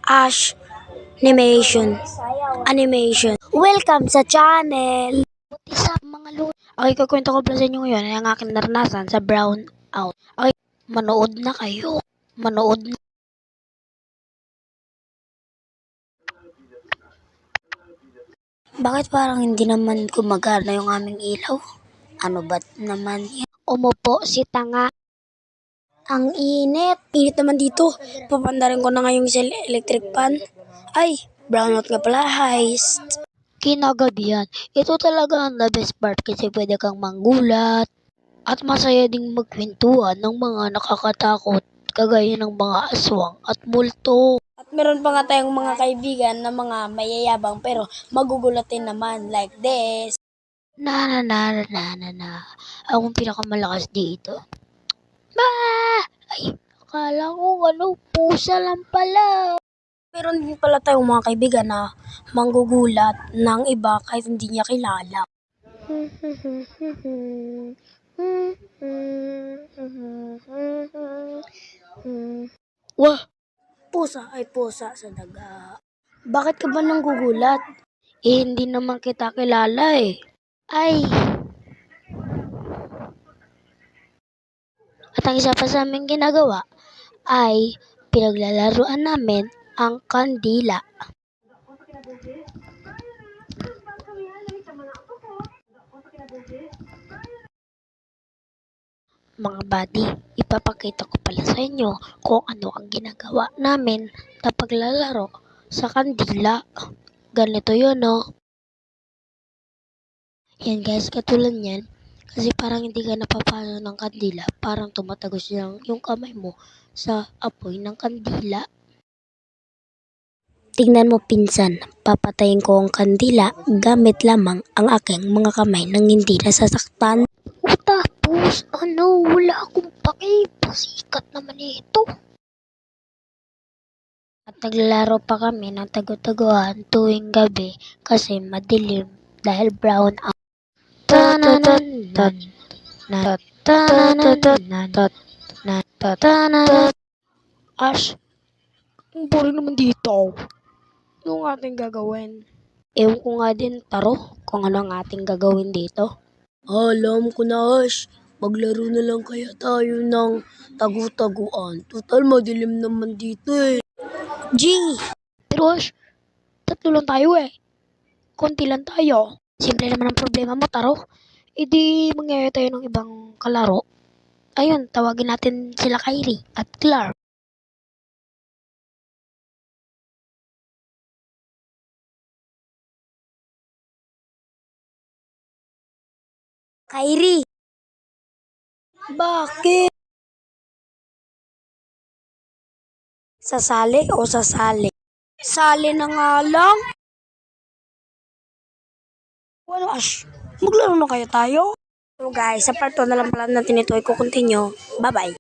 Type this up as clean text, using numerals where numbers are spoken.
Ash Animation. Welcome sa channel! Isa mga lord. Okay, kukwento ko pala sa inyo ngayon ang aking naranasan sa brown out. Okay, manood na kayo. Manood na. Bakit parang hindi naman gumagana yung aming ilaw? Ano ba naman yan? Umupo si tanga. Ang init. Init naman dito. Papandarin ko na nga yung electric fan. Ay, brownout nga pala, heist. Kinagabihan. Ito talaga ang the best part kasi pwede kang manggulat. At masaya ding magkwentuhan ng mga nakakatakot kagaya ng mga aswang at multo. At meron pa nga tayong mga kaibigan na mga mayayabang pero magugulatin naman like this. Na. Akong pinakamalakas dito. Ay, akala ko pusa lang pala. Meron din pala tayong mga kaibigan na manggugulat ng iba kahit hindi niya kilala. Wah! Pusa ay pusa sa daga. Bakit ka ba nanggugulat? Hindi naman kita kilala eh. Ay! At ang isa pa sa aming ginagawa ay pinaglalaruan namin ang kandila. Mga buddy, ipapakita ko pala sa inyo kung ano ang ginagawa namin na paglalaro sa kandila. Ganito yun, no? Yan guys, katulad yan. Kasi parang hindi ka napapalo ng kandila, parang tumatagos lang yung kamay mo sa apoy ng kandila. Tingnan mo pinsan, papatayin ko ang kandila gamit lamang ang aking mga kamay nang hindi nasasaktan. O tapos, wala akong pake, pasikat naman ito. At naglalaro pa kami ng tagu-taguan tuwing gabi kasi madilim dahil brown out. Ash, ang boring naman dito. Ano ang ating gagawin? Ewan ko nga din, Taro, kung ano ang ating gagawin dito. Alam ko na, Ash. Maglaro na lang kaya tayo ng tagu-taguan. Total, madilim naman dito eh. G! Pero Ash, tatlo lang tayo eh. Konti lang tayo. Simple naman ang problema mo, Taro. E di mangyayari tayo ng ibang kalaro. Ayun, tawagin natin sila Kyrie at Clark. Kyrie! Bakit? Sasali o sasali? Sali na nga lang. Well, Ash, maglaro na kaya tayo? So guys, sa part 2 na lang pala natin ito i-continue. Bye-bye!